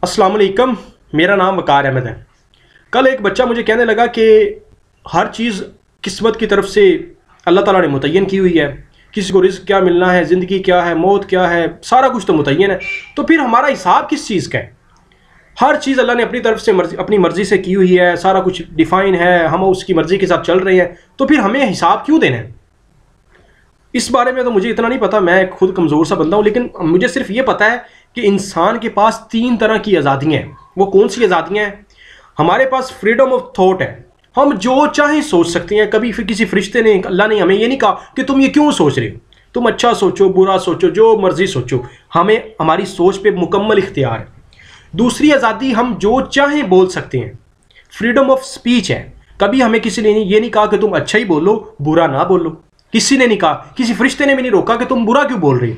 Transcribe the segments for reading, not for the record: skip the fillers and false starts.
अस्सलाम वालेकुम, मेरा नाम वकार अहमद है। कल एक बच्चा मुझे कहने लगा कि हर चीज़ किस्मत की तरफ से अल्लाह ताला ने मुतय्यन की हुई है। किसी को रिज़्क़ क्या मिलना है, ज़िंदगी क्या है, मौत क्या है, सारा कुछ तो मुतय्यन है। तो फिर हमारा हिसाब किस चीज़ का है? हर चीज़ अल्लाह ने अपनी तरफ से अपनी मर्ज़ी से की हुई है, सारा कुछ डिफ़ाइन है, हम उसकी मर्ज़ी के साथ चल रहे हैं, तो फिर हमें हिसाब क्यों देना है? इस बारे में तो मुझे इतना नहीं पता, मैं खुद कमज़ोर सा बंदा हूँ, लेकिन मुझे सिर्फ ये पता है कि इंसान के पास 3 तरह की आज़ादियाँ हैं। वो कौन सी आज़ादियाँ हैं? हमारे पास फ्रीडम ऑफ थॉट है, हम जो चाहें सोच सकते हैं। कभी फिर किसी फरिश्ते ने, अल्लाह ने हमें ये नहीं कहा कि तुम ये क्यों सोच रहे हो, तुम अच्छा सोचो, बुरा सोचो, जो मर्जी सोचो। हमें हमारी सोच पे मुकम्मल इख्तियार है। दूसरी आज़ादी, हम जो चाहें बोल सकते हैं, फ्रीडम ऑफ स्पीच है। कभी हमें किसी ने ये नहीं कहा कि तुम अच्छा ही बोलो, बुरा ना बोलो। किसी ने नहीं कहा, किसी फरिश्ते ने भी नहीं रोका कि तुम बुरा क्यों बोल रहे हो।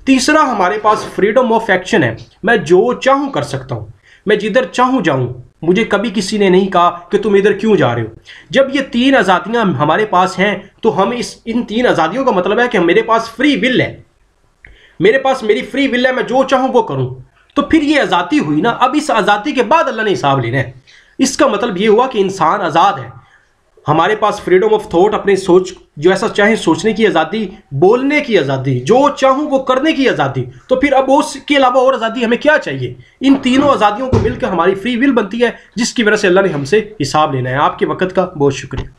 तीसरा, हमारे पास फ्रीडम ऑफ एक्शन है, मैं जो चाहूँ कर सकता हूँ, मैं जिधर चाहूँ जाऊँ। मुझे कभी किसी ने नहीं कहा कि तुम इधर क्यों जा रहे हो। जब ये 3 आज़ादियाँ हमारे पास हैं, तो हम इन 3 आज़ादियों का मतलब है कि मेरे पास फ्री विल है, मेरे पास मेरी फ्री विल है, मैं जो चाहूँ वो करूँ। तो फिर ये आज़ादी हुई ना। अब इस आज़ादी के बाद अल्लाह ने हिसाब लेना है। इसका मतलब ये हुआ कि इंसान आज़ाद है। हमारे पास फ्रीडम ऑफ थॉट, अपनी सोच, जो ऐसा चाहे सोचने की आज़ादी, बोलने की आज़ादी, जो चाहूँ वो करने की आज़ादी। तो फिर अब उसके अलावा और आज़ादी हमें क्या चाहिए? इन तीनों आज़ादियों को मिलकर हमारी फ्री विल बनती है, जिसकी वजह से अल्लाह ने हमसे हिसाब लेना है। आपके वक्त का बहुत शुक्रिया।